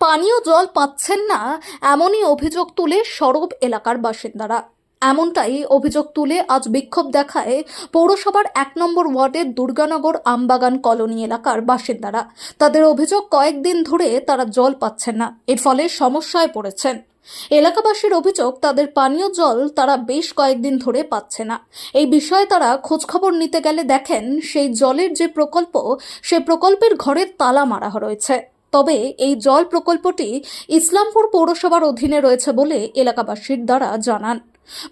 পানীয় জল পাচ্ছেন না এমনই অভিযোগ তুলে সরব এলাকার বাসিন্দারা। এমনটাই অভিযোগ তুলে আজ বিক্ষোভ দেখায় পৌরসভার ১ নম্বর ওয়ার্ডের দুর্গানগর আমবাগান কলোনি এলাকার বাসিন্দারা। তাদের অভিযোগ কয়েকদিন ধরে তারা জল পাচ্ছেন না, এর ফলে সমস্যায় পড়েছেন। এলাকাবাসীর অভিযোগ তাদের পানীয় জল তারা বেশ কয়েকদিন ধরে পাচ্ছে না। এই বিষয়ে তারা খোঁজখবর নিতে গেলে দেখেন সেই জলের যে প্রকল্প, সেই প্রকল্পের ঘরে তালা মারা রয়েছে। তবে এই জল প্রকল্পটি ইসলামপুর পৌরসভার অধীনে রয়েছে বলে এলাকাবাসীর দ্বারা জানান।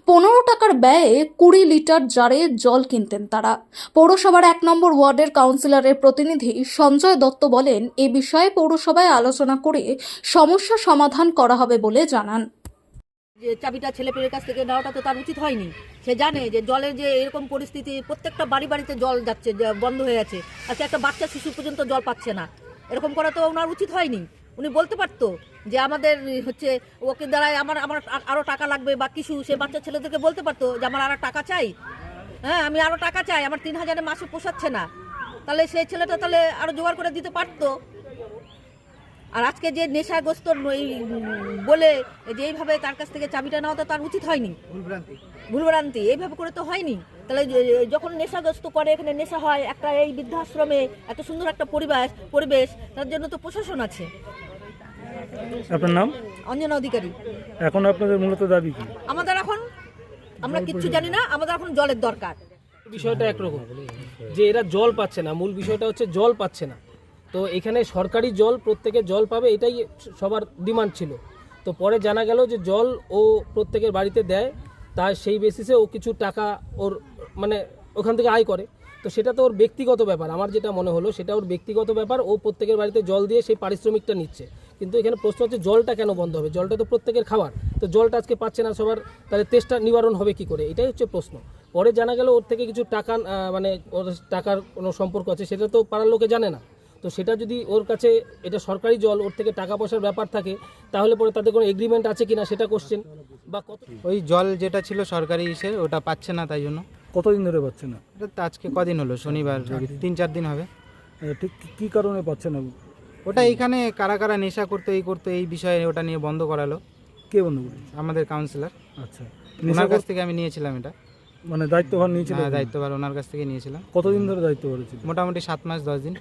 ১৫ টাকার ব্যয়ে ২০ লিটার জারে জল কিনতেন তারা। পৌরসভার ১ নম্বর ওয়ার্ডের কাউন্সিলরের প্রতিনিধি সঞ্জয় দত্ত বলেন, এ বিষয়ে পৌরসভায় আলোচনা করে সমস্যা সমাধান করা হবে বলে জানান। যে চাবিটা ছেলেপেলের কাছ থেকে নেওয়াটা তো তার উচিত হয়নি। সে জানে যে জলের যে এরকম পরিস্থিতি, প্রত্যেকটা বাড়িতে জল যাচ্ছে, বন্ধ হয়ে আছে। আজকে একটা বাচ্চা শিশু পর্যন্ত জল পাচ্ছে না, এরকম করা তো ওনার উচিত হয়নি। উনি বলতে পারতো যে আমাদের ওকে দ্বারাই আমার আরও টাকা লাগবে বা কিছু, সে বাচ্চা ছেলেদেরকে বলতে পারতো যে আমার আরও টাকা চাই, হ্যাঁ আমি আরও টাকা চাই, আমার ৩,০০০ মাসে পোষাচ্ছে না। তাহলে সেই ছেলেটা তাহলে আরও জোগাড় করে দিতে পারতো। আর আজকে যে নেশাগ্রস্ত বলে যে এইভাবে তার কাছ থেকে চাবিটা নেওয়া তো তার উচিত হয়নি। ভুলভ্রান্তি এইভাবে করে তো হয়নি। তাহলে যখন নেশাগ্রস্ত করে, এখানে নেশা হয়, একটা এই বৃদ্ধাশ্রমে এত সুন্দর একটা পরিবেশ, তার জন্য তো প্রশাসন আছে। আপনার নাম? অঞ্জনা অধিকারী। এখন আপনাদের মূলত দাবি কি? আমাদের এখন আমরা কিচ্ছু জানি না, আমাদের এখন জলের দরকার। বিষয়টা একরকম, যে এরা জল পাচ্ছে না, মূল বিষয়টা হচ্ছে জল পাচ্ছে না। তো এখানে সরকারি জল, প্রত্যেকে জল পাবে, এটাই সবার ডিমান্ড ছিল। তো পরে জানা গেল যে জল ও প্রত্যেকের বাড়িতে দেয়, তার সেই বেসিসে ও কিছু টাকা ওর মানে ওখান থেকে আয় করে। তো সেটা তো ওর ব্যক্তিগত ব্যাপার, আমার যেটা মনে হলো সেটা ওর ব্যক্তিগত ব্যাপার। ও প্রত্যেকের বাড়িতে জল দিয়ে সেই পারিশ্রমিকটা নিচ্ছে। কিন্তু এখানে প্রশ্ন হচ্ছে জলটা কেন বন্ধ হবে? জলটা তো প্রত্যেকের খাবার, তো জলটা আজকে পাচ্ছে না সবার, তাহলে তেষ্টা নিবারণ হবে কি করে? এটাই হচ্ছে প্রশ্ন। পরে জানা গেল ওর থেকে কিছু টাকা মানে ওর টাকার কোনো সম্পর্ক আছে, সেটা তো পাড়ার লোকে জানে না। তো সেটা যদি ওর কাছে এটা সরকারি জল, ওর থেকে টাকা পয়সার ব্যাপার থাকে, তাহলে পরে তাদের কোনো এগ্রিমেন্ট আছে কিনা সেটা কোশ্চেন। বা কত ওই জল যেটা ছিল সরকারি ওটা পাচ্ছে না, তাই জন্য। কতদিন ধরে পাচ্ছে না? এটা তো আজকে কদিন হলো, শনিবার, ৩-৪ দিন হবে। ঠিক কী কারণে পাচ্ছে না? ওটা এইখানে কারা কারা নেশা করতো, এই বিষয়ে ওটা নিয়ে বন্ধ করালো। কে বন্ধ করেছে? আমাদের কাউন্সিলর। আচ্ছা, ওনার কাছ থেকে আমি নিয়েছিলাম এটা, মানে দায়িত্বভার নিয়েছিল? দায়িত্বভার ওনার কাছ থেকে নিয়েছিলাম। কতদিন ধরে দায়িত্ব করেছিল? মোটামুটি 7 মাস 10 দিন।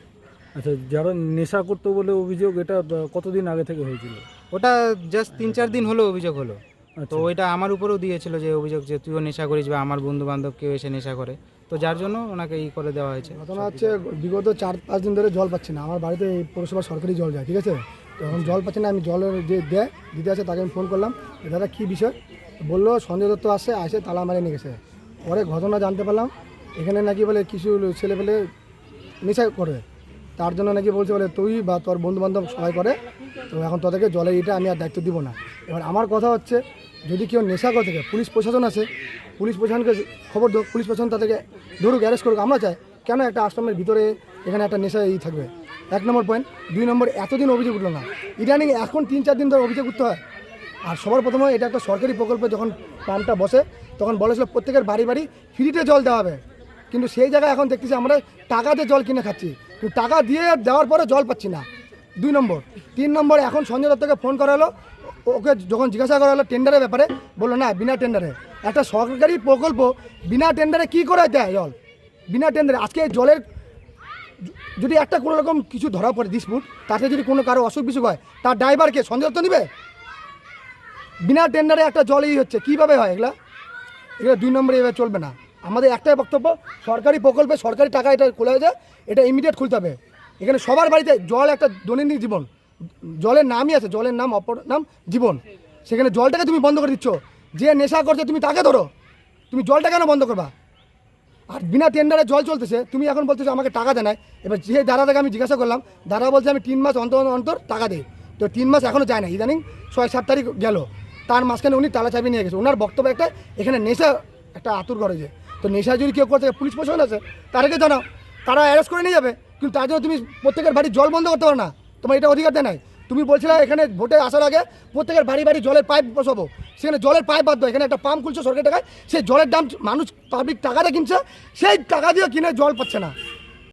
আচ্ছা, যারা নেশা করতো বলে অভিযোগ, এটা কতদিন আগে থেকে হয়েছিল? ওটা জাস্ট 3-4 দিন হলো অভিযোগ হলো। তো আচ্ছা, ওইটা আমার উপরেও দিয়েছিল যে অভিযোগ, যে তুইও নেশা করিস বা আমার বন্ধু বান্ধব কেউ এসে নেশা করে, তো যার জন্য ওনাকে করে দেওয়া হয়েছে। ঘটনা হচ্ছে বিগত 4-5 দিন ধরে জল পাচ্ছি না। আমার বাড়িতে এই পৌরসভার সরকারি জল যায়, ঠিক আছে। তো এখন জল পাচ্ছি না, আমি জলের যে দিতে আছে তাকে আমি ফোন করলাম, দাদা কী বিষয়? বললো সঞ্জয় দত্ত আসে তালা মারিয়ে নিয়ে গেছে। পরে ঘটনা জানতে পারলাম এখানে নাকি বলে কিছু ছেলে পেলে নেশা করে, তার জন্য নাকি বলছে বলে তুই বা তোর বন্ধু বান্ধব সবাই করে, তো এখন তোদেরকে জলের এটা আমি আর দায়িত্ব দিব না। এবার আমার কথা হচ্ছে, যদি কেউ নেশা করে থাকে, পুলিশ প্রশাসন আছে, পুলিশ প্রশাসনকে খবর দো, পুলিশ প্রশাসন তাদেরকে ধরুক, অ্যারেস্ট করুক। আমরা চাই কেন একটা আশ্রমের ভিতরে এখানে একটা নেশা থাকবে? 1 নম্বর পয়েন্ট। 2 নম্বর, এতদিন অভিযোগ উঠলো না, ইদানিং এখন 3-4 দিন ধরে অভিযোগ উঠতে হয়। আর সবার প্রথমে এটা একটা সরকারি প্রকল্পে যখন পাম্পটা বসে তখন বলেছিল প্রত্যেকের বাড়ি ফ্রিতে জল দেওয়া হবে, কিন্তু সেই জায়গায় এখন দেখতেছি আমরা টাকা দিয়ে জল কিনে খাচ্ছি, কিন্তু টাকা দিয়ে দেওয়ার পরে জল পাচ্ছি না। 2 নম্বর। 3 নম্বর, এখন সঞ্জয় দত্তকে ফোন করা হলো, ওকে যখন জিজ্ঞাসা করা হলো টেন্ডারের ব্যাপারে, বললো না বিনা টেন্ডারে। একটা সরকারি প্রকল্প বিনা টেন্ডারে কী করে দেয় জল? বিনা টেন্ডারে। আজকে জলের যদি একটা কোনো রকম কিছু ধরা পড়ে ডিসপুট, তাতে যদি কোনো কারো অসুখ বিসুখ হয়, তার ড্রাইভারকে সঞ্জয় দত্ত নেবে? বিনা টেন্ডারে একটা জলই হচ্ছে, কীভাবে হয় এগুলো? 2 নম্বরে এভাবে চলবে না। আমাদের একটাই বক্তব্য, সরকারি প্রকল্পে সরকারি টাকা এটা খোলা হয়েছে, এটা ইমিডিয়েট খুলতে হবে। এখানে সবার বাড়িতে জল একটা দৈনন্দিন জীবন, জলের নামই আছে, জলের নাম অপর নাম জীবন। সেখানে জলটাকে তুমি বন্ধ করে দিচ্ছ, যে নেশা করছে তুমি তাকে ধরো, তুমি জলটা কেন বন্ধ করবা? আর বিনা টেন্ডারে জল চলতেছে, তুমি এখন বলতেছো আমাকে টাকা দেয়। এবার যে দাদাটাকে আমি জিজ্ঞাসা করলাম, দাদা বলছে আমি 3 মাস অন্তর টাকা দিই। তো 3 মাস এখনও যায় না, ইদানিং 6-7 তারিখ গেল, তার মাঝখানে উনি তালা চাবি নিয়ে গেছে। ওনার বক্তব্য একটা, এখানে নেশা একটা আতুর করেছে। তো নেশা যদি কেউ করতে, পুলিশ প্রশাসন আছে, তাদেরকে জানাও, তারা অ্যারেস্ট করে নিয়ে যাবে। কিন্তু তার জন্য তুমি প্রত্যেকের বাড়ির জল বন্ধ করতে পারো না, তোমার এটা অধিকার দেয় নাই। তুমি বলছিলে এখানে ভোটে আসার আগে প্রত্যেকের বাড়ি জলের পাইপ বসাবো, সেখানে জলের পাইপ বাদ দেয়, এখানে একটা পাম্প খুলছে সরকারি টাকায়, সেই জলের দাম মানুষ পাবলিক টাকাটা কিনছে, সেই টাকা দিয়ে কিনে জল পাচ্ছে না।